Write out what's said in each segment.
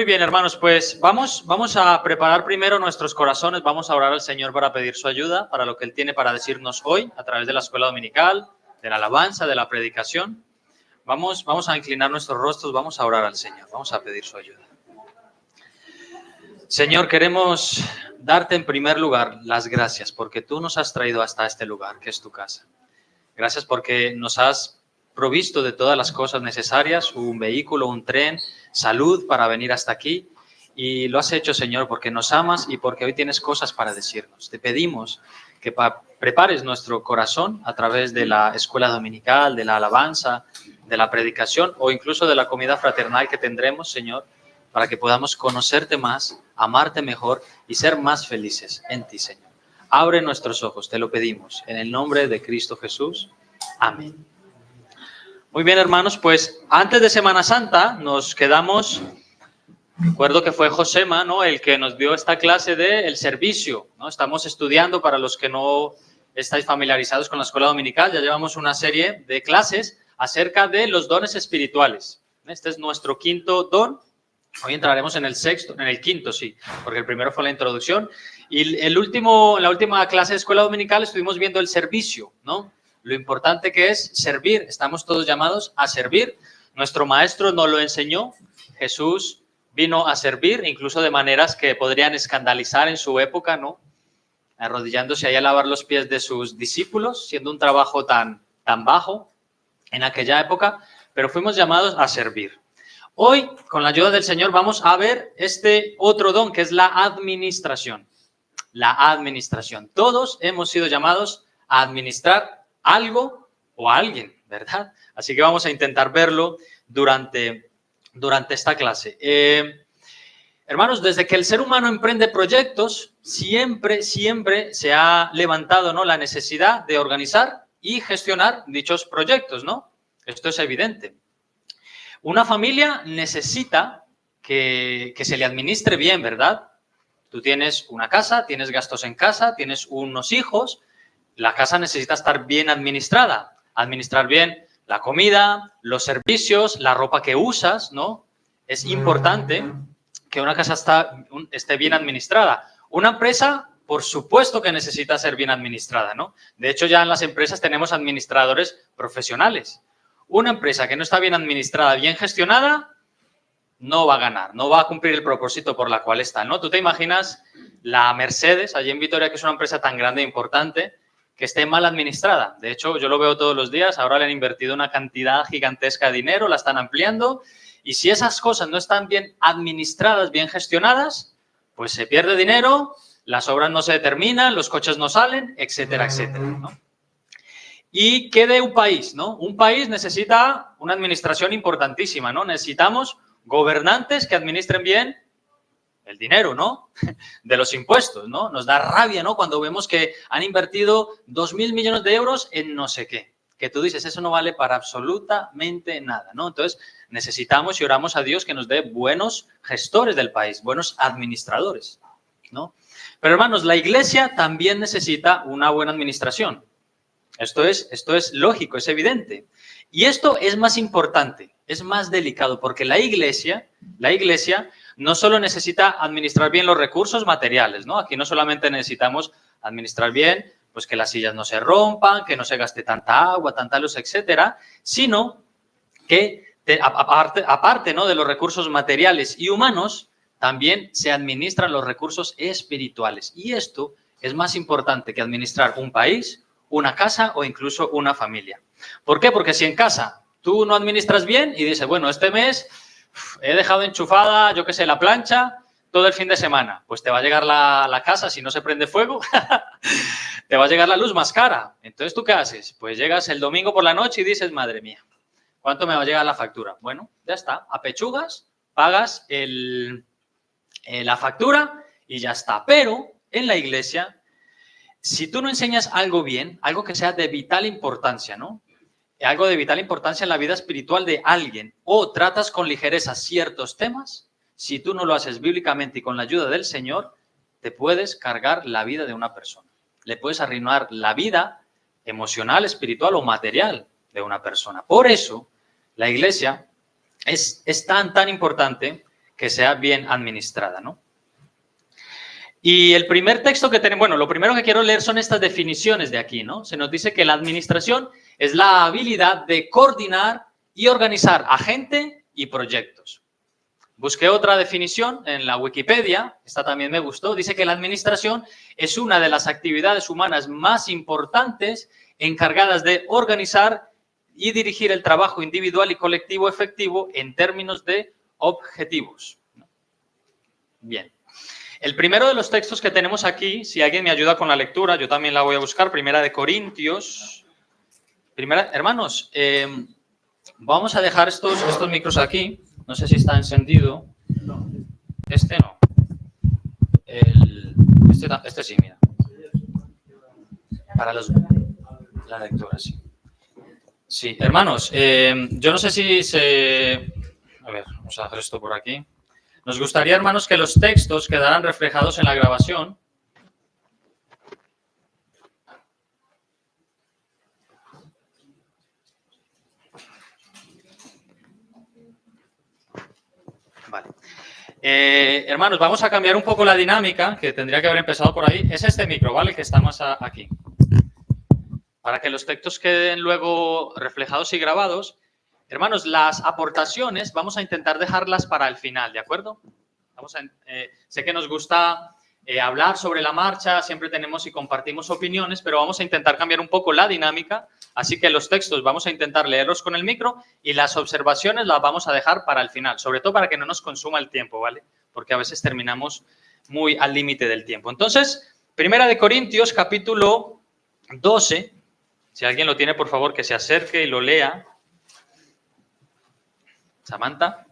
Muy bien, hermanos, pues vamos a preparar primero nuestros corazones, vamos a orar al Señor para pedir su ayuda, para lo que Él tiene para decirnos hoy, a través de la escuela dominical, de la alabanza, de la predicación. Vamos a inclinar nuestros rostros, vamos a orar al Señor, vamos a pedir su ayuda. Señor, queremos darte en primer lugar las gracias, porque tú nos has traído hasta este lugar, que es tu casa. Gracias porque nos has provisto de todas las cosas necesarias, un vehículo, un tren, salud para venir hasta aquí. Y lo has hecho, Señor, porque nos amas y porque hoy tienes cosas para decirnos. Te pedimos que prepares nuestro corazón a través de la escuela dominical, de la alabanza, de la predicación o incluso de la comida fraternal que tendremos, Señor, para que podamos conocerte más, amarte mejor y ser más felices en ti, Señor. Abre nuestros ojos, te lo pedimos, en el nombre de Cristo Jesús. Amén. Muy bien, hermanos, pues antes de Semana Santa nos quedamos, recuerdo que fue Josema, ¿no?, el que nos dio esta clase del servicio, ¿no? Estamos estudiando, para los que no estáis familiarizados con la escuela dominical, ya llevamos una serie de clases acerca de los dones espirituales. Este es nuestro quinto don. Hoy entraremos en el quinto, sí, porque el primero fue la introducción. Y la última clase de escuela dominical estuvimos viendo el servicio, ¿no? Lo importante que es servir. Estamos todos llamados a servir. Nuestro maestro nos lo enseñó. Jesús vino a servir, incluso de maneras que podrían escandalizar en su época, ¿no? Arrodillándose ahí a lavar los pies de sus discípulos, siendo un trabajo tan bajo en aquella época, pero fuimos llamados a servir. Hoy, con la ayuda del Señor, vamos a ver este otro don, que es la administración. La administración. Todos hemos sido llamados a administrar algo o a alguien, ¿verdad? Así que vamos a intentar verlo durante esta clase. Hermanos, desde que el ser humano emprende proyectos, siempre se ha levantado, ¿no?, la necesidad de organizar y gestionar dichos proyectos, ¿no? Esto es evidente. Una familia necesita que se le administre bien, ¿verdad? Tú tienes una casa, tienes gastos en casa, tienes unos hijos. La casa necesita estar bien administrada. Administrar bien la comida, los servicios, la ropa que usas, ¿no? Es importante que una casa esté bien administrada. Una empresa, por supuesto que necesita ser bien administrada, ¿no? De hecho, ya en las empresas tenemos administradores profesionales. Una empresa que no está bien administrada, bien gestionada, no va a ganar, no va a cumplir el propósito por la cual está, ¿no? Tú te imaginas la Mercedes, allí en Vitoria, que es una empresa tan grande e importante, que esté mal administrada. De hecho, yo lo veo todos los días, ahora le han invertido una cantidad gigantesca de dinero, la están ampliando, y si esas cosas no están bien administradas, bien gestionadas, pues se pierde dinero, las obras no se terminan, los coches no salen, etcétera, etcétera, ¿no? ¿Y qué de un país, no? Un país necesita una administración importantísima, ¿no? Necesitamos gobernantes que administren bien el dinero, ¿no?, de los impuestos, ¿no? Nos da rabia, ¿no?, cuando vemos que han invertido 2.000 millones de euros en no sé qué, que tú dices, eso no vale para absolutamente nada, ¿no? Entonces, necesitamos y oramos a Dios que nos dé buenos gestores del país, buenos administradores, ¿no? Pero, hermanos, la iglesia también necesita una buena administración. Esto es lógico, es evidente. Y esto es más importante, es más delicado, porque la iglesia no solo necesita administrar bien los recursos materiales, ¿no? Aquí no solamente necesitamos administrar bien, pues que las sillas no se rompan, que no se gaste tanta agua, tanta luz, etcétera, sino que aparte, ¿no?, de los recursos materiales y humanos, también se administran los recursos espirituales. Y esto es más importante que administrar un país, una casa o incluso una familia. ¿Por qué? Porque si en casa tú no administras bien y dices, bueno, este mes he dejado enchufada, yo qué sé, la plancha todo el fin de semana, pues te va a llegar la casa, si no se prende fuego, te va a llegar la luz más cara. Entonces, ¿tú qué haces? Pues llegas el domingo por la noche y dices, madre mía, ¿cuánto me va a llegar la factura? Bueno, ya está, apechugas, pagas la factura y ya está. Pero en la iglesia, si tú no enseñas algo bien, algo que sea de vital importancia, ¿no?, algo de vital importancia en la vida espiritual de alguien, o tratas con ligereza ciertos temas, si tú no lo haces bíblicamente y con la ayuda del Señor, te puedes cargar la vida de una persona. Le puedes arruinar la vida emocional, espiritual o material de una persona. Por eso, la iglesia es tan importante que sea bien administrada, ¿no? Y el primer texto que tenemos, bueno, lo primero que quiero leer son estas definiciones de aquí, ¿no? Se nos dice que la administración es la habilidad de coordinar y organizar a gente y proyectos. Busqué otra definición en la Wikipedia, esta también me gustó, dice que la administración es una de las actividades humanas más importantes encargadas de organizar y dirigir el trabajo individual y colectivo efectivo en términos de objetivos. Bien. El primero de los textos que tenemos aquí, si alguien me ayuda con la lectura, yo también la voy a buscar, Primera de Corintios. Hermanos, vamos a dejar estos micros aquí. No sé si está encendido. Este no. Este sí, mira. Para la lectura, sí. Sí, hermanos, yo no sé si se... A ver, vamos a hacer esto por aquí. Nos gustaría, hermanos, que los textos quedaran reflejados en la grabación. Vale. Hermanos, vamos a cambiar un poco la dinámica, que tendría que haber empezado por ahí. Es este micro, ¿vale? Que está más aquí. Para que los textos queden luego reflejados y grabados. Hermanos, las aportaciones vamos a intentar dejarlas para el final, ¿de acuerdo? Sé que nos gusta hablar sobre la marcha, siempre tenemos y compartimos opiniones, pero vamos a intentar cambiar un poco la dinámica, así que los textos vamos a intentar leerlos con el micro y las observaciones las vamos a dejar para el final, sobre todo para que no nos consuma el tiempo, ¿vale? Porque a veces terminamos muy al límite del tiempo. Entonces, Primera de Corintios, capítulo 12, si alguien lo tiene, por favor, que se acerque y lo lea. Samantha.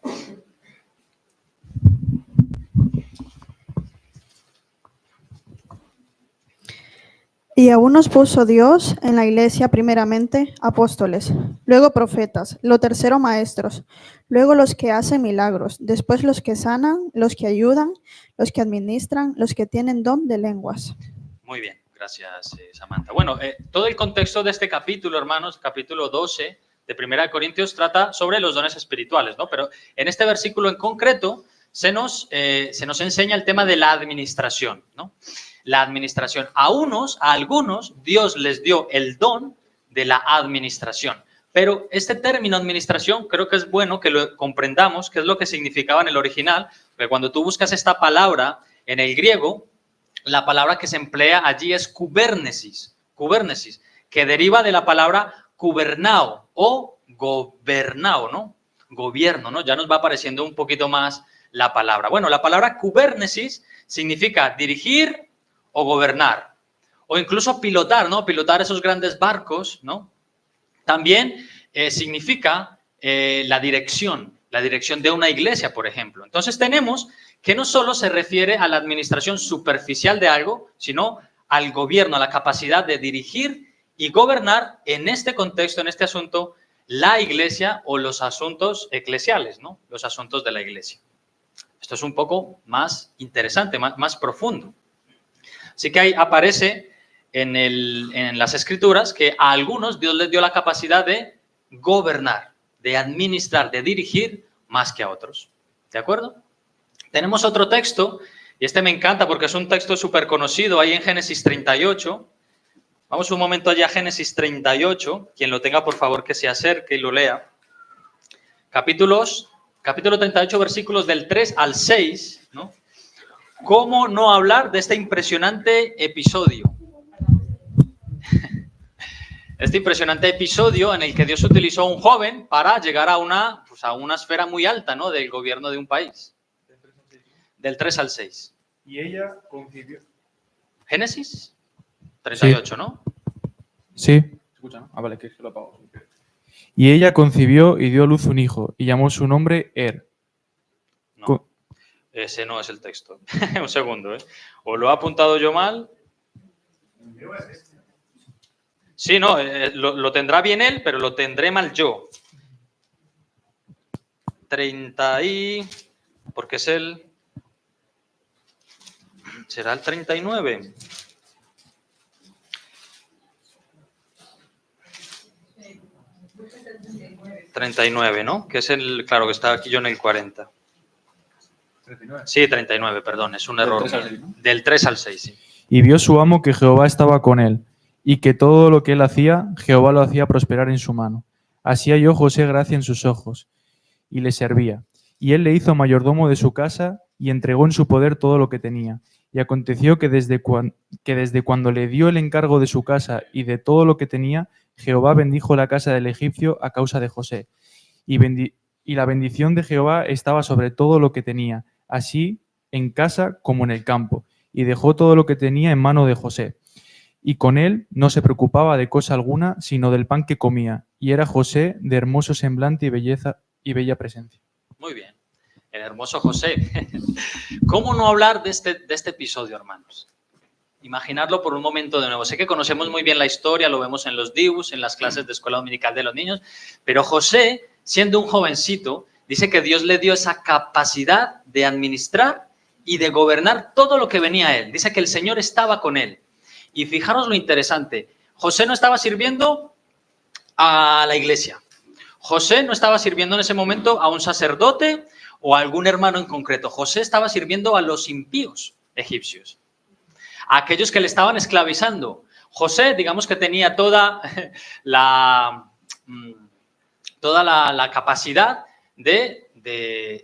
Y a unos puso Dios en la iglesia primeramente apóstoles, luego profetas, lo tercero maestros, luego los que hacen milagros, después los que sanan, los que ayudan, los que administran, los que tienen don de lenguas. Muy bien, gracias Samantha. Bueno, todo el contexto de este capítulo, hermanos, capítulo 12 de Primera de Corintios trata sobre los dones espirituales, ¿no? Pero en este versículo en concreto se nos enseña el tema de la administración, ¿no? La administración. A algunos, Dios les dio el don de la administración. Pero este término administración creo que es bueno que lo comprendamos, qué es lo que significaba en el original, porque cuando tú buscas esta palabra en el griego, la palabra que se emplea allí es kubernesis, que deriva de la palabra kubernao o gobernao, ¿no? Gobierno, ¿no? Ya nos va apareciendo un poquito más la palabra. Bueno, la palabra kubernesis significa dirigir o gobernar, o incluso pilotar, ¿no? Pilotar esos grandes barcos, ¿no? También significa la dirección de una iglesia, por ejemplo. Entonces tenemos que no solo se refiere a la administración superficial de algo, sino al gobierno, a la capacidad de dirigir y gobernar en este contexto, en este asunto, la iglesia o los asuntos eclesiales, ¿no? Los asuntos de la iglesia. Esto es un poco más interesante, más profundo. Así que ahí aparece en las Escrituras que a algunos Dios les dio la capacidad de gobernar, de administrar, de dirigir más que a otros. ¿De acuerdo? Tenemos otro texto, y este me encanta porque es un texto súper conocido, ahí en Génesis 38. Vamos un momento allá a Génesis 38. Quien lo tenga, por favor, que se acerque y lo lea. Capítulo 38, versículos del 3 al 6, ¿no? ¿Cómo no hablar de este impresionante episodio? Este impresionante episodio en el que Dios utilizó a un joven para llegar a una esfera muy alta, ¿no? Del gobierno de un país. Del 3 al 6. Y ella concibió. Génesis 38, sí. ¿No? Sí. Escucha, ¿no? Ah, vale, que se lo apago. Y ella concibió y dio a luz un hijo, y llamó su nombre No, ese no es el texto. Un segundo, ¿eh? O lo he apuntado yo mal. Sí, no, lo tendrá bien él, pero lo tendré mal yo. 30 y... porque es el... ¿Será el 39? ¿39, no? Que es el... Claro, que está aquí yo en el 40. Sí, 39, perdón, es un error. 3 al 6, ¿no? Del 3 al 6, sí. Y vio su amo que Jehová estaba con él, y que todo lo que él hacía, Jehová lo hacía prosperar en su mano. Así halló José gracia en sus ojos, y le servía. Y él le hizo mayordomo de su casa, y entregó en su poder todo lo que tenía. Y aconteció que desde cuando le dio el encargo de su casa y de todo lo que tenía, Jehová bendijo la casa del egipcio a causa de José. Y la bendición de Jehová estaba sobre todo lo que tenía, así en casa como en el campo. Y dejó todo lo que tenía en mano de José. Y con él no se preocupaba de cosa alguna, sino del pan que comía. Y era José de hermoso semblante y belleza y bella presencia. Muy bien. El hermoso José. ¿Cómo no hablar de este episodio, hermanos? Imaginarlo por un momento de nuevo. Sé que conocemos muy bien la historia, lo vemos en los dibus, en las clases de escuela dominical de los niños, pero José, siendo un jovencito, dice que Dios le dio esa capacidad de administrar y de gobernar todo lo que venía a él. Dice que el Señor estaba con él. Y fijaros lo interesante, José no estaba sirviendo a la iglesia. José no estaba sirviendo en ese momento a un sacerdote o a algún hermano en concreto. José estaba sirviendo a los impíos egipcios, a aquellos que le estaban esclavizando. José, digamos que tenía toda la capacidad de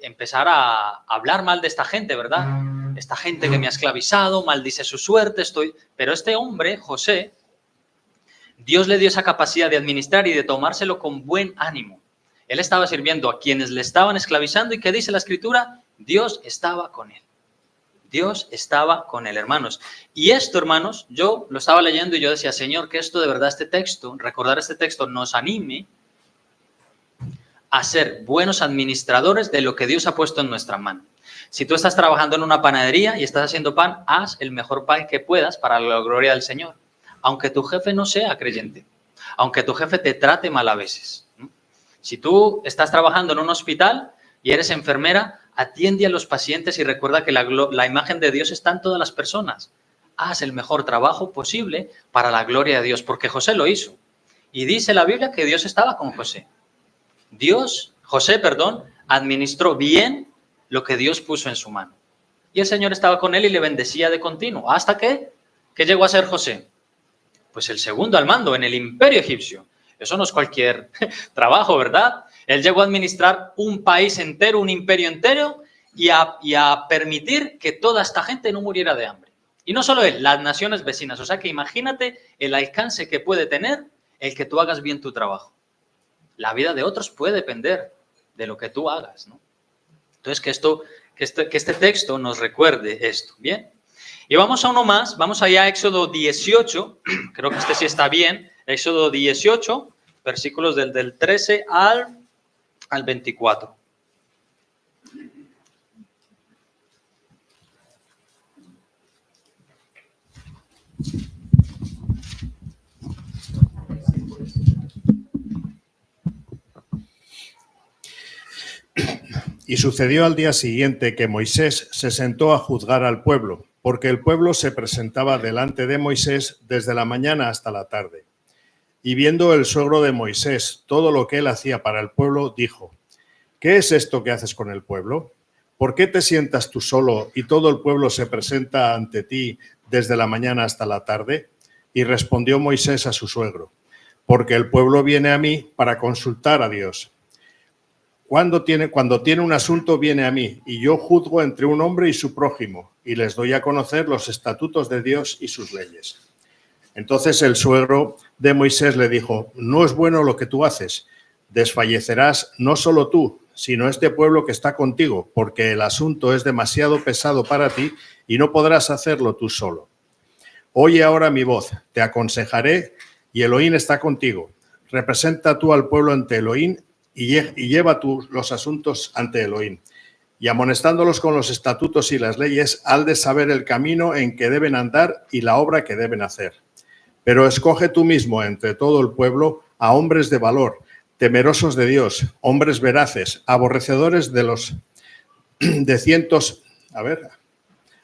empezar a hablar mal de esta gente, ¿verdad? Esta gente que me ha esclavizado, maldice su suerte, Pero este hombre, José, Dios le dio esa capacidad de administrar y de tomárselo con buen ánimo. Él estaba sirviendo a quienes le estaban esclavizando y ¿qué dice la Escritura? Dios estaba con él. Dios estaba con él, hermanos. Y esto, hermanos, yo lo estaba leyendo y yo decía, Señor, que esto de verdad, este texto, recordar este texto nos anime a ser buenos administradores de lo que Dios ha puesto en nuestra mano. Si tú estás trabajando en una panadería y estás haciendo pan, haz el mejor pan que puedas para la gloria del Señor. Aunque tu jefe no sea creyente, aunque tu jefe te trate mal a veces. Si tú estás trabajando en un hospital y eres enfermera, atiende a los pacientes y recuerda que la imagen de Dios está en todas las personas. Haz el mejor trabajo posible para la gloria de Dios, porque José lo hizo. Y dice la Biblia que Dios estaba con José. José, administró bien lo que Dios puso en su mano. Y el Señor estaba con él y le bendecía de continuo. ¿Hasta qué? ¿Qué llegó a ser José? Pues el segundo al mando en el imperio egipcio. Eso no es cualquier trabajo, ¿verdad? Él llegó a administrar un país entero, un imperio entero y a permitir que toda esta gente no muriera de hambre. Y no solo él, las naciones vecinas. O sea que imagínate el alcance que puede tener el que tú hagas bien tu trabajo. La vida de otros puede depender de lo que tú hagas, ¿no? Entonces, que este texto nos recuerde esto, ¿bien? Y vamos a uno más, vamos allá a Éxodo 18, creo que este sí está bien, Éxodo 18, versículos del 13 al 24. Y sucedió al día siguiente que Moisés se sentó a juzgar al pueblo, porque el pueblo se presentaba delante de Moisés desde la mañana hasta la tarde. Y viendo el suegro de Moisés todo lo que él hacía para el pueblo, dijo: ¿qué es esto que haces con el pueblo? ¿Por qué te sientas tú solo y todo el pueblo se presenta ante ti desde la mañana hasta la tarde? Y respondió Moisés a su suegro: porque el pueblo viene a mí para consultar a Dios. Cuando tiene un asunto viene a mí, y yo juzgo entre un hombre y su prójimo, y les doy a conocer los estatutos de Dios y sus leyes. Entonces el suegro de Moisés le dijo: no es bueno lo que tú haces, desfallecerás no solo tú, sino este pueblo que está contigo, porque el asunto es demasiado pesado para ti y no podrás hacerlo tú solo. Oye ahora mi voz, te aconsejaré, y Elohim está contigo. Representa tú al pueblo ante Elohim y lleva tú los asuntos ante Elohim. Y amonestándolos con los estatutos y las leyes, han de saber el camino en que deben andar y la obra que deben hacer. Pero escoge tú mismo entre todo el pueblo a hombres de valor, temerosos de Dios, hombres veraces, aborrecedores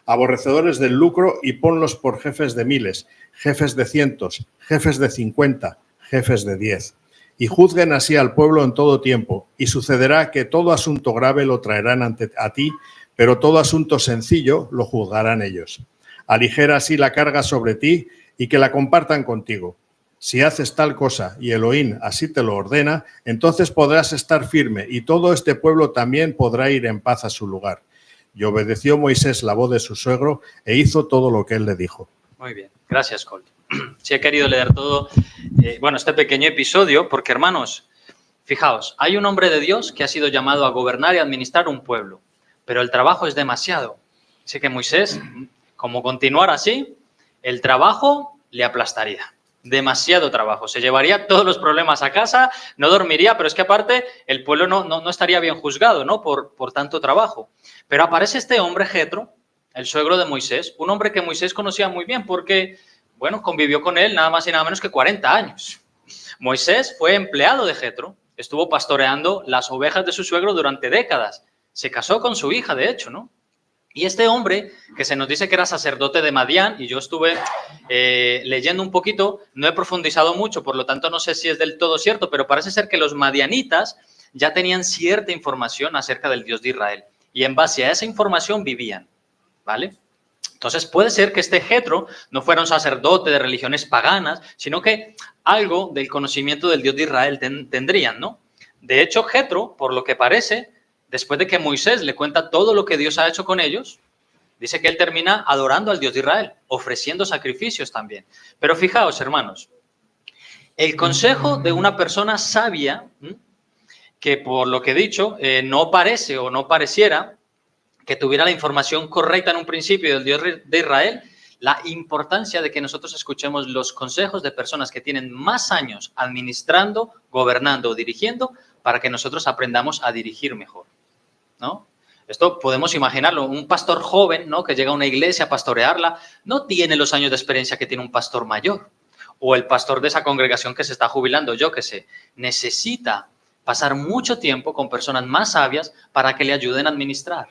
aborrecedores del lucro, y ponlos por jefes de miles, jefes de cientos, jefes de 50, jefes de 10. Y juzguen así al pueblo en todo tiempo, y sucederá que todo asunto grave lo traerán a ti pero todo asunto sencillo lo juzgarán ellos. Aligera así la carga sobre ti y que la compartan contigo. Si haces tal cosa y Elohim así te lo ordena, entonces podrás estar firme y todo este pueblo también podrá ir en paz a su lugar. Y obedeció Moisés la voz de su suegro e hizo todo lo que él le dijo. Muy bien, gracias, Colt. Sí he querido leer todo, este pequeño episodio, porque, hermanos, fijaos, hay un hombre de Dios que ha sido llamado a gobernar y administrar un pueblo, pero el trabajo es demasiado. Así que Moisés, como continuar así, el trabajo le aplastaría. Demasiado trabajo. Se llevaría todos los problemas a casa, no dormiría, pero es que aparte el pueblo no estaría bien juzgado, ¿no? Por tanto trabajo. Pero aparece este hombre, Jetro, el suegro de Moisés, un hombre que Moisés conocía muy bien porque, convivió con él nada más y nada menos que 40 años. Moisés fue empleado de Jetro, estuvo pastoreando las ovejas de su suegro durante décadas. Se casó con su hija, de hecho, ¿no? Y este hombre, que se nos dice que era sacerdote de Madián, y yo estuve leyendo un poquito, no he profundizado mucho, por lo tanto no sé si es del todo cierto, pero parece ser que los madianitas ya tenían cierta información acerca del Dios de Israel, y en base a esa información vivían, ¿vale? Entonces puede ser que este Jetro no fuera un sacerdote de religiones paganas, sino que algo del conocimiento del Dios de Israel tendrían, ¿no? De hecho, Jetro, por lo que parece, después de que Moisés le cuenta todo lo que Dios ha hecho con ellos, dice que él termina adorando al Dios de Israel, ofreciendo sacrificios también. Pero fijaos, hermanos, el consejo de una persona sabia, que por lo que he dicho, no parece o no pareciera que tuviera la información correcta en un principio del Dios de Israel, la importancia de que nosotros escuchemos los consejos de personas que tienen más años administrando, gobernando o dirigiendo, para que nosotros aprendamos a dirigir mejor, ¿no? Esto podemos imaginarlo, un pastor joven, ¿no?, que llega a una iglesia a pastorearla, no tiene los años de experiencia que tiene un pastor mayor, o el pastor de esa congregación que se está jubilando, yo qué sé, necesita pasar mucho tiempo con personas más sabias para que le ayuden a administrar.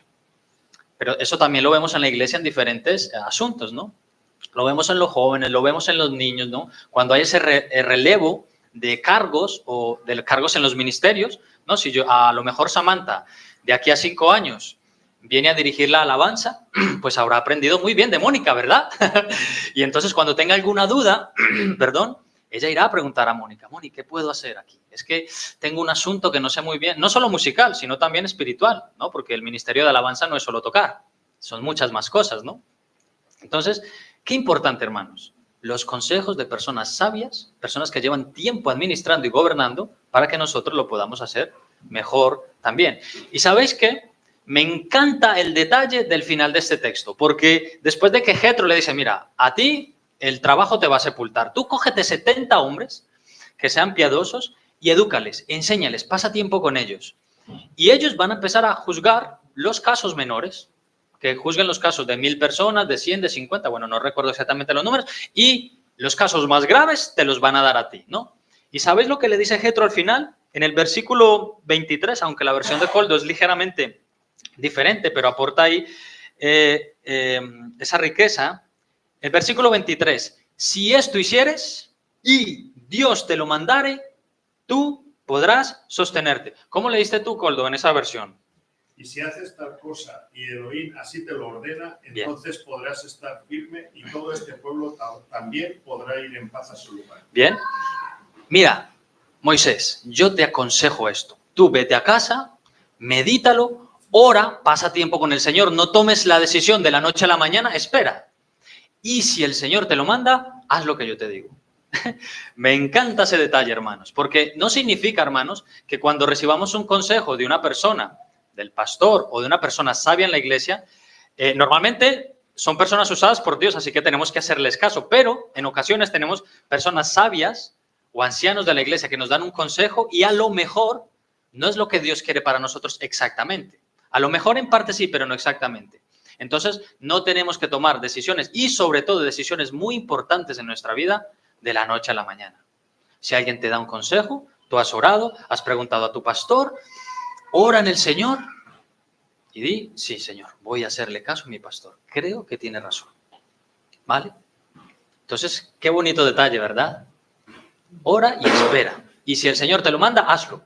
Pero eso también lo vemos en la iglesia en diferentes asuntos, ¿no? Lo vemos en los jóvenes, lo vemos en los niños, ¿no? Cuando hay ese relevo de cargos o de cargos en los ministerios, ¿no? Si yo, a lo mejor Samantha, de aquí a 5 años, viene a dirigir la alabanza, pues habrá aprendido muy bien de Mónica, ¿verdad? Y entonces cuando tenga alguna duda, perdón, ella irá a preguntar a Mónica, Mónica, ¿qué puedo hacer aquí? Es que tengo un asunto que no sé muy bien, no solo musical, sino también espiritual, ¿no? Porque el ministerio de alabanza no es solo tocar, son muchas más cosas, ¿no? Entonces, qué importante, hermanos, los consejos de personas sabias, personas que llevan tiempo administrando y gobernando, para que nosotros lo podamos hacer mejor también. Y ¿sabéis qué? Me encanta el detalle del final de este texto, porque después de que Jetro le dice, mira, a ti el trabajo te va a sepultar, tú cógete 70 hombres que sean piadosos y edúcales, enséñales, pasa tiempo con ellos. Y ellos van a empezar a juzgar los casos menores, que juzguen los casos de 1000 personas, de 100, de 50, no recuerdo exactamente los números, y los casos más graves te los van a dar a ti, ¿no? ¿Y sabéis lo que le dice Jetro al final? En el versículo 23, aunque la versión de Coldo es ligeramente diferente, pero aporta ahí esa riqueza. El versículo 23, si esto hicieres y Dios te lo mandare, tú podrás sostenerte. ¿Cómo leíste tú, Coldo, en esa versión? Y si haces tal cosa y Elohim así te lo ordena, entonces podrás estar firme y todo este pueblo también podrá ir en paz a su lugar. Bien. Mira, Moisés, yo te aconsejo esto. Tú vete a casa, medítalo, ora, pasa tiempo con el Señor, no tomes la decisión de la noche a la mañana, espera. Y si el Señor te lo manda, haz lo que yo te digo. Me encanta ese detalle, hermanos, porque no significa, hermanos, que cuando recibamos un consejo de una persona, del pastor o de una persona sabia en la iglesia, normalmente son personas usadas por Dios, así que tenemos que hacerles caso, pero en ocasiones tenemos personas sabias o ancianos de la iglesia que nos dan un consejo y a lo mejor no es lo que Dios quiere para nosotros exactamente. A lo mejor en parte sí, pero no exactamente. Entonces, no tenemos que tomar decisiones y sobre todo decisiones muy importantes en nuestra vida de la noche a la mañana. Si alguien te da un consejo, tú has orado, has preguntado a tu pastor, ora en el Señor y di, sí, Señor, voy a hacerle caso a mi pastor. Creo que tiene razón. ¿Vale? Entonces, qué bonito detalle, ¿verdad? Ora y espera. Y si el Señor te lo manda, hazlo.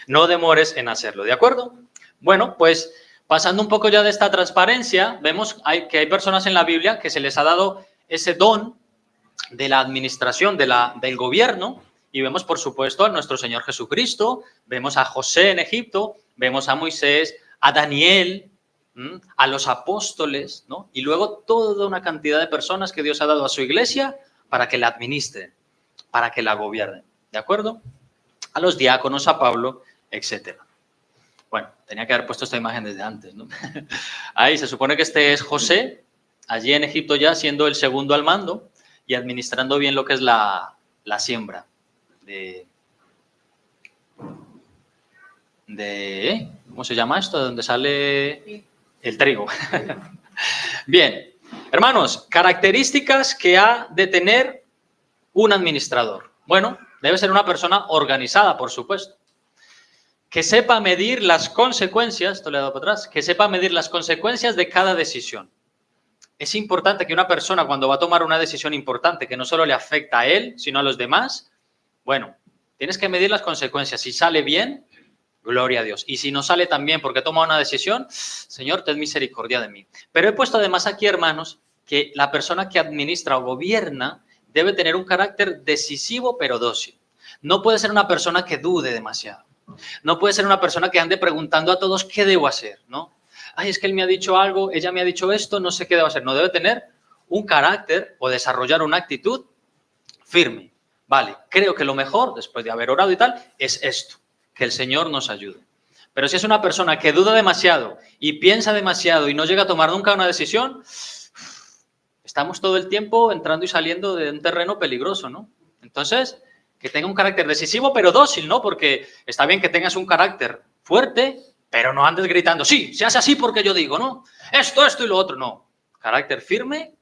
No demores en hacerlo, ¿de acuerdo? Bueno, pues Pasando un poco ya de esta transparencia, vemos que hay personas en la Biblia que se les ha dado ese don de la administración, del gobierno, y vemos, por supuesto, a nuestro Señor Jesucristo, vemos a José en Egipto, vemos a Moisés, a Daniel, a los apóstoles, ¿no? Y luego toda una cantidad de personas que Dios ha dado a su iglesia para que la administren, para que la gobiernen, ¿de acuerdo? A los diáconos, a Pablo, etcétera. Bueno, tenía que haber puesto esta imagen desde antes, ¿no? Ahí se supone que este es José, allí en Egipto ya siendo el segundo al mando y administrando bien lo que es la siembra ¿cómo se llama esto? De donde sale el trigo. Bien, hermanos, características que ha de tener un administrador. Bueno, debe ser una persona organizada, por supuesto. Que sepa medir las consecuencias, esto le he dado para atrás, que sepa medir las consecuencias de cada decisión. Es importante que una persona cuando va a tomar una decisión importante que no solo le afecta a él, sino a los demás, bueno, tienes que medir las consecuencias. Si sale bien, gloria a Dios. Y si no sale tan bien porque he tomado una decisión, Señor, ten misericordia de mí. Pero he puesto además aquí, hermanos, que la persona que administra o gobierna debe tener un carácter decisivo pero dócil. No puede ser una persona que dude demasiado. No puede ser una persona que ande preguntando a todos qué debo hacer, ¿no? Ay, es que él me ha dicho algo, ella me ha dicho esto, no sé qué debo hacer. No, debe tener un carácter o desarrollar una actitud firme. Vale, creo que lo mejor, después de haber orado y tal, es esto, que el Señor nos ayude. Pero si es una persona que duda demasiado y piensa demasiado y no llega a tomar nunca una decisión, estamos todo el tiempo entrando y saliendo de un terreno peligroso, ¿no? Entonces, que tenga un carácter decisivo pero dócil, ¿no? Porque está bien que tengas un carácter fuerte, pero no andes gritando, sí, se hace así porque yo digo, ¿no? Esto y lo otro, no. Carácter firme,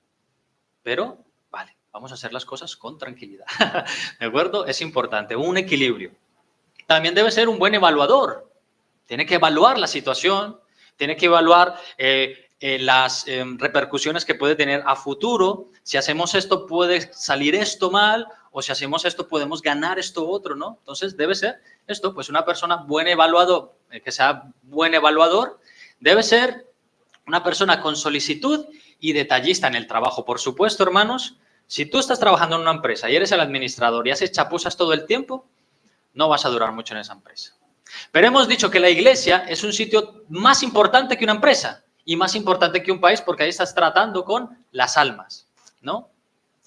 pero vale, vamos a hacer las cosas con tranquilidad. ¿De acuerdo? Es importante, un equilibrio. También debe ser un buen evaluador. Tiene que evaluar la situación, tiene que evaluar las repercusiones que puede tener a futuro. Si hacemos esto, puede salir esto mal, o si hacemos esto, podemos ganar esto otro, ¿no? Entonces, debe ser esto, pues una persona buen evaluador, que sea buen evaluador, debe ser una persona con solicitud y detallista en el trabajo. Por supuesto, hermanos, si tú estás trabajando en una empresa y eres el administrador y haces chapuzas todo el tiempo, no vas a durar mucho en esa empresa. Pero hemos dicho que la iglesia es un sitio más importante que una empresa y más importante que un país porque ahí estás tratando con las almas, ¿no?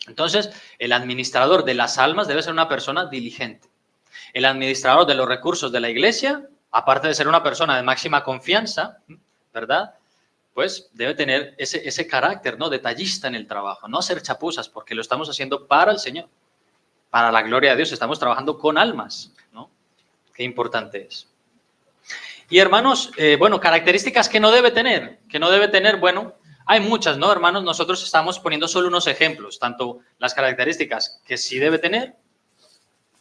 Entonces, el administrador de las almas debe ser una persona diligente. El administrador de los recursos de la iglesia, aparte de ser una persona de máxima confianza, ¿verdad? Pues debe tener ese carácter, ¿no? Detallista en el trabajo, no hacer chapuzas porque lo estamos haciendo para el Señor, para la gloria de Dios, estamos trabajando con almas, ¿no? Qué importante es. Y hermanos, bueno, características que no debe tener, bueno, hay muchas, ¿no, hermanos? Nosotros estamos poniendo solo unos ejemplos, tanto las características que sí debe tener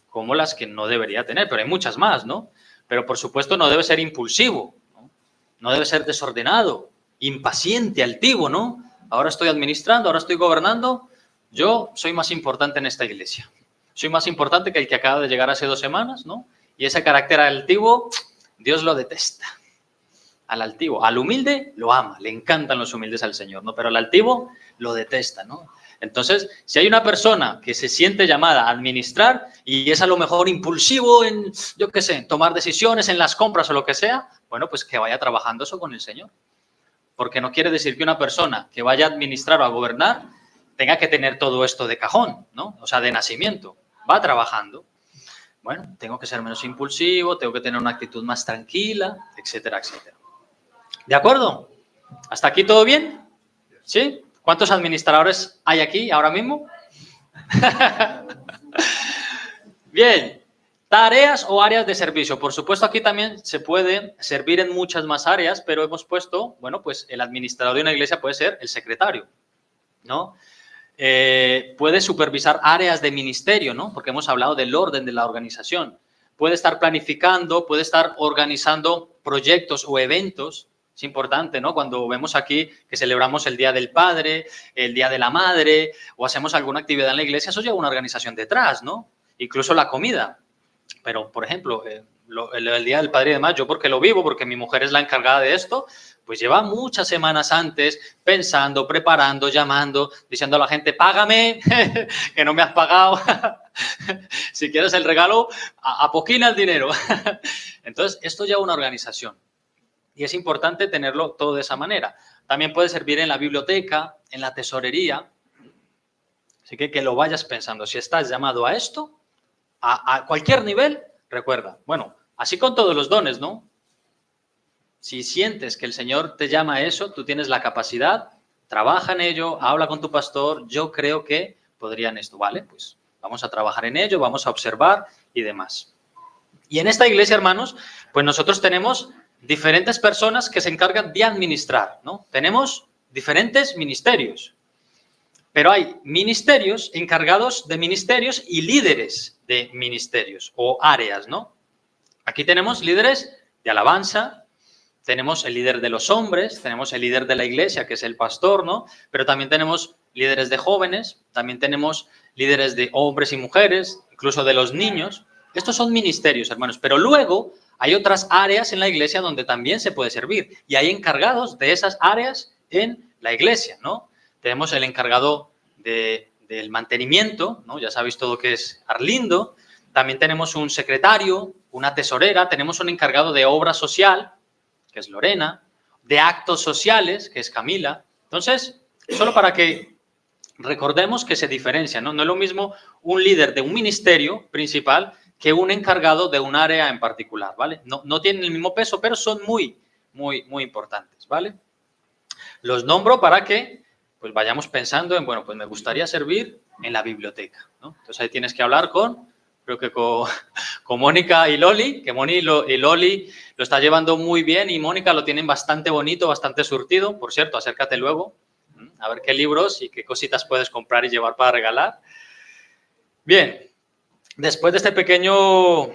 como las que no debería tener, pero hay muchas más, ¿no? Pero por supuesto no debe ser impulsivo, ¿no? No debe ser desordenado, impaciente, altivo, ¿no? Ahora estoy administrando, ahora estoy gobernando, yo soy más importante en esta iglesia. Soy más importante que el que acaba de llegar hace 2 semanas, ¿no? Y ese carácter altivo, Dios lo detesta. Al altivo, al humilde lo ama, le encantan los humildes al Señor, ¿no? Pero al altivo lo detesta, ¿no? Entonces, si hay una persona que se siente llamada a administrar y es a lo mejor impulsivo en, yo qué sé, tomar decisiones en las compras o lo que sea, bueno, pues que vaya trabajando eso con el Señor. Porque no quiere decir que una persona que vaya a administrar o a gobernar tenga que tener todo esto de cajón, ¿no? O sea, de nacimiento. Va trabajando. Bueno, tengo que ser menos impulsivo, tengo que tener una actitud más tranquila, etcétera, etcétera. ¿De acuerdo? ¿Hasta aquí todo bien? ¿Sí? ¿Cuántos administradores hay aquí ahora mismo? Bien. Tareas o áreas de servicio. Por supuesto, aquí también se puede servir en muchas más áreas, pero hemos puesto, bueno, pues el administrador de una iglesia puede ser el secretario, ¿no? Puede supervisar áreas de ministerio, ¿no? Porque hemos hablado del orden de la organización. Puede estar planificando, puede estar organizando proyectos o eventos. Es importante, ¿no? Cuando vemos aquí que celebramos el Día del Padre, el Día de la Madre, o hacemos alguna actividad en la iglesia, eso lleva una organización detrás, ¿no? Incluso la comida. Pero, por ejemplo, el Día del Padre y demás, yo porque lo vivo, porque mi mujer es la encargada de esto, pues lleva muchas semanas antes pensando, preparando, llamando, diciendo a la gente, págame, que no me has pagado. Si quieres el regalo, apoquina el dinero. Entonces, esto lleva una organización y es importante tenerlo todo de esa manera. También puede servir en la biblioteca, en la tesorería. Así que lo vayas pensando. Si estás llamado a esto, a cualquier nivel, recuerda, bueno, así con todos los dones, ¿no? Si sientes que el Señor te llama a eso, tú tienes la capacidad, trabaja en ello, habla con tu pastor, yo creo que podrían esto, ¿vale? Pues vamos a trabajar en ello, vamos a observar y demás. Y en esta iglesia, hermanos, pues nosotros tenemos diferentes personas que se encargan de administrar, ¿no? Tenemos diferentes ministerios, pero hay ministerios encargados de ministerios y líderes de ministerios o áreas, ¿no? Aquí tenemos líderes de alabanza, tenemos el líder de los hombres, tenemos el líder de la iglesia, que es el pastor, ¿no? Pero también tenemos líderes de jóvenes, también tenemos líderes de hombres y mujeres, incluso de los niños. Estos son ministerios, hermanos, pero luego hay otras áreas en la iglesia donde también se puede servir y hay encargados de esas áreas en la iglesia, ¿no? Tenemos el encargado del mantenimiento, ¿no? Ya sabéis todo que es Arlindo. También tenemos un secretario, una tesorera, tenemos un encargado de obra social, que es Lorena, de actos sociales, que es Camila. Entonces, solo para que recordemos que se diferencia, ¿no? No es lo mismo un líder de un ministerio principal que un encargado de un área en particular, ¿vale? No tienen el mismo peso, pero son muy importantes, ¿vale? Los nombro para que pues vayamos pensando en, bueno, pues me gustaría servir en la biblioteca, ¿no? Entonces ahí tienes que hablar creo que con Mónica y Loli, que Moni y Loli lo está llevando muy bien y Mónica lo tienen bastante bonito, bastante surtido. Por cierto, acércate luego a ver qué libros y qué cositas puedes comprar y llevar para regalar. Bien, después de este pequeño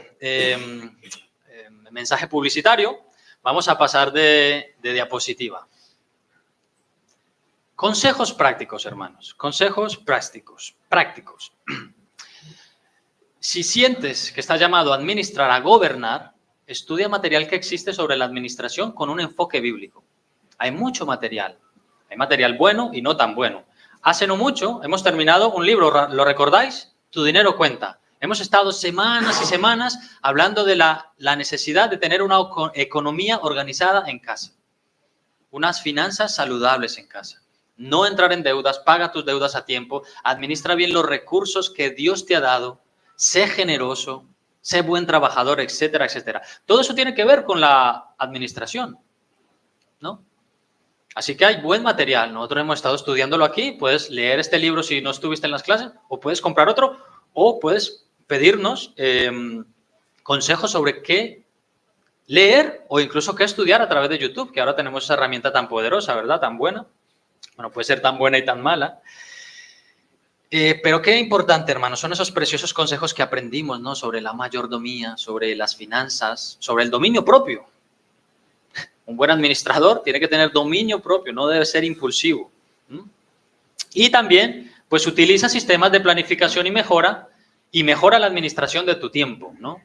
mensaje publicitario, vamos a pasar de diapositiva. Consejos prácticos, hermanos, consejos prácticos. Si sientes que estás llamado a administrar, a gobernar, estudia material que existe sobre la administración con un enfoque bíblico. Hay mucho material. Hay material bueno y no tan bueno. Hace no mucho hemos terminado un libro, ¿lo recordáis? Tu dinero cuenta. Hemos estado semanas y semanas hablando de la necesidad de tener una economía organizada en casa. Unas finanzas saludables en casa. No entrar en deudas, paga tus deudas a tiempo, administra bien los recursos que Dios te ha dado, sé generoso, sé buen trabajador, etcétera, etcétera. Todo eso tiene que ver con la administración, ¿no? Así que hay buen material. Nosotros hemos estado estudiándolo aquí. Puedes leer este libro si no estuviste en las clases, o puedes comprar otro, o puedes pedirnos consejos sobre qué leer o incluso qué estudiar a través de YouTube, que ahora tenemos esa herramienta tan poderosa, ¿verdad? Tan buena. Bueno, puede ser tan buena y tan mala. Pero qué importante, hermanos, son esos preciosos consejos que aprendimos, ¿no? Sobre la mayordomía, sobre las finanzas, sobre el dominio propio. Un buen administrador tiene que tener dominio propio, no debe ser impulsivo. Y también, pues utiliza sistemas de planificación y mejora la administración de tu tiempo, ¿no?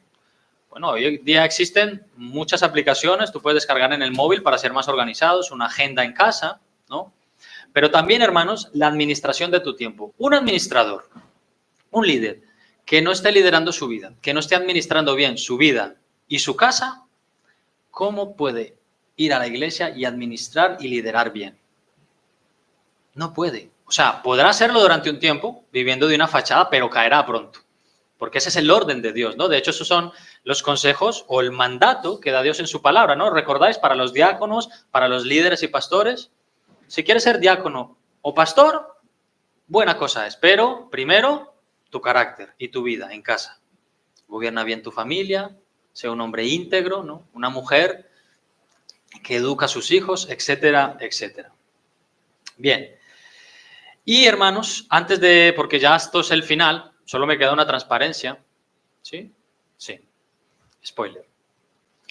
Bueno, hoy en día existen muchas aplicaciones, tú puedes descargar en el móvil para ser más organizados, una agenda en casa, ¿no? Pero también, hermanos, la administración de tu tiempo. Un administrador, un líder que no esté liderando su vida, que no esté administrando bien su vida y su casa, ¿cómo puede ir a la iglesia y administrar y liderar bien? No puede. O sea, podrá hacerlo durante un tiempo, viviendo de una fachada, pero caerá pronto. Porque ese es el orden de Dios, ¿no? De hecho, esos son los consejos o el mandato que da Dios en su palabra, ¿no? ¿Recordáis? Para los diáconos, para los líderes y pastores. Si quieres ser diácono o pastor, buena cosa es. Pero primero, tu carácter y tu vida en casa. Gobierna bien tu familia, sea un hombre íntegro, ¿no? Una mujer que educa a sus hijos, etcétera, etcétera. Bien. Y hermanos, porque ya esto es el final, solo me queda una transparencia. ¿Sí? Sí. Spoiler.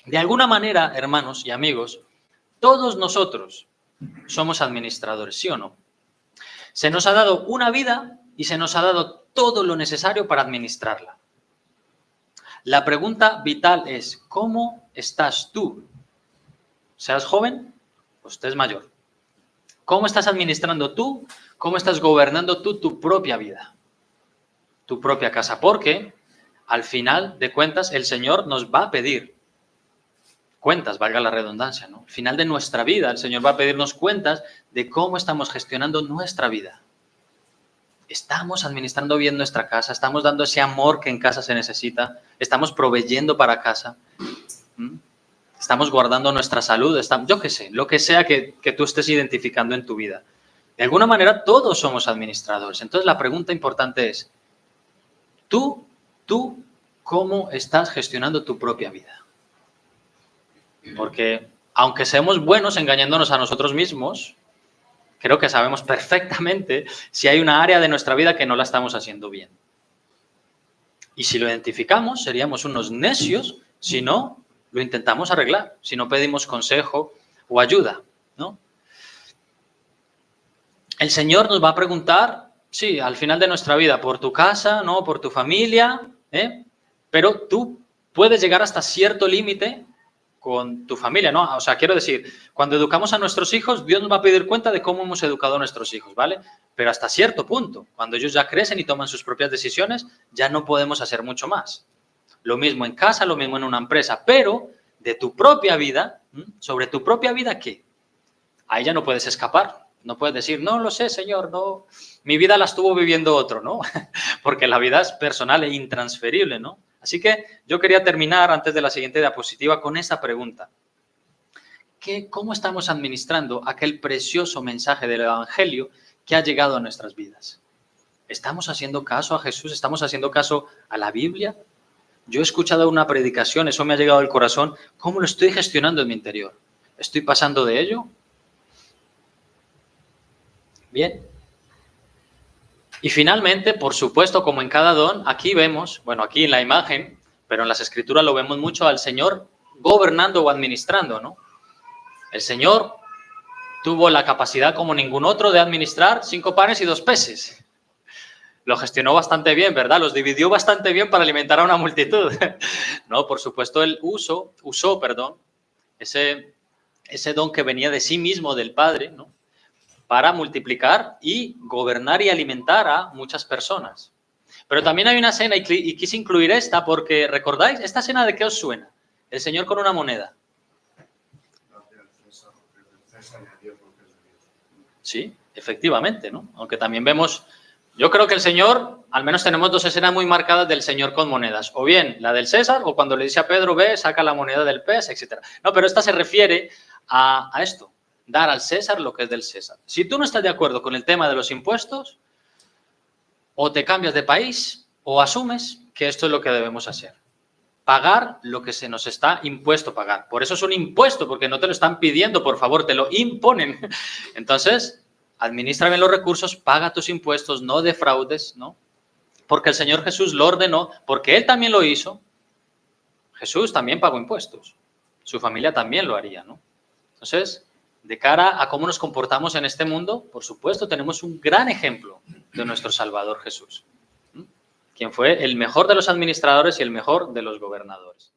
De alguna manera, hermanos y amigos, todos nosotros somos administradores, ¿sí o no? Se nos ha dado una vida y se nos ha dado todo lo necesario para administrarla. La pregunta vital es, ¿cómo estás tú? Seas joven o estés mayor. ¿Cómo estás administrando tú? ¿Cómo estás gobernando tú tu propia vida? Tu propia casa. Porque al final de cuentas el Señor nos va a pedir cuentas, valga la redundancia, ¿no? Al final de nuestra vida el Señor va a pedirnos cuentas de cómo estamos gestionando nuestra vida. ¿Estamos administrando bien nuestra casa? ¿Estamos dando ese amor que en casa se necesita? ¿Estamos proveyendo para casa? ¿Estamos guardando nuestra salud? Yo qué sé, lo que sea que tú estés identificando en tu vida. De alguna manera todos somos administradores. Entonces la pregunta importante es, ¿tú cómo estás gestionando tu propia vida? Porque aunque seamos buenos engañándonos a nosotros mismos, creo que sabemos perfectamente si hay una área de nuestra vida que no la estamos haciendo bien. Y si lo identificamos, seríamos unos necios si no lo intentamos arreglar, si no pedimos consejo o ayuda, ¿no? El Señor nos va a preguntar, sí, al final de nuestra vida, por tu casa, ¿no? Por tu familia, pero tú puedes llegar hasta cierto límite con tu familia, ¿no? O sea, quiero decir, cuando educamos a nuestros hijos, Dios nos va a pedir cuenta de cómo hemos educado a nuestros hijos, ¿vale? Pero hasta cierto punto, cuando ellos ya crecen y toman sus propias decisiones, ya no podemos hacer mucho más. Lo mismo en casa, lo mismo en una empresa, pero de tu propia vida, sobre tu propia vida, ¿qué? Ahí ya no puedes escapar, no puedes decir, no lo sé, Señor, no, mi vida la estuvo viviendo otro, ¿no? Porque la vida es personal e intransferible, ¿no? Así que yo quería terminar antes de la siguiente diapositiva con esta pregunta. ¿Cómo estamos administrando aquel precioso mensaje del Evangelio que ha llegado a nuestras vidas? ¿Estamos haciendo caso a Jesús? ¿Estamos haciendo caso a la Biblia? Yo he escuchado una predicación, eso me ha llegado al corazón. ¿Cómo lo estoy gestionando en mi interior? ¿Estoy pasando de ello? Bien. Y finalmente, por supuesto, como en cada don, aquí vemos, bueno, aquí en la imagen, pero en las Escrituras lo vemos mucho al Señor gobernando o administrando, ¿no? El Señor tuvo la capacidad como ningún otro de administrar 5 panes y 2 peces. Lo gestionó bastante bien, ¿verdad? Los dividió bastante bien para alimentar a una multitud. No, por supuesto, él usó ese don que venía de sí mismo, del Padre, ¿no? Para multiplicar y gobernar y alimentar a muchas personas. Pero también hay una cena, y quise incluir esta porque, ¿recordáis? ¿Esta cena de qué os suena? El Señor con una moneda. Sí, efectivamente, ¿no? Aunque también vemos, yo creo que el Señor, al menos tenemos 2 escenas muy marcadas del Señor con monedas. O bien la del César, o cuando le dice a Pedro, ve, saca la moneda del pez, etc. No, pero esta se refiere a esto. Dar al César lo que es del César. Si tú no estás de acuerdo con el tema de los impuestos, o te cambias de país o asumes que esto es lo que debemos hacer. Pagar lo que se nos está impuesto pagar. Por eso es un impuesto, porque no te lo están pidiendo, por favor, te lo imponen. Entonces, administra bien los recursos, paga tus impuestos, no defraudes, ¿no? Porque el Señor Jesús lo ordenó, porque Él también lo hizo. Jesús también pagó impuestos. Su familia también lo haría, ¿no? Entonces, de cara a cómo nos comportamos en este mundo, por supuesto, tenemos un gran ejemplo de nuestro Salvador Jesús, quien fue el mejor de los administradores y el mejor de los gobernadores.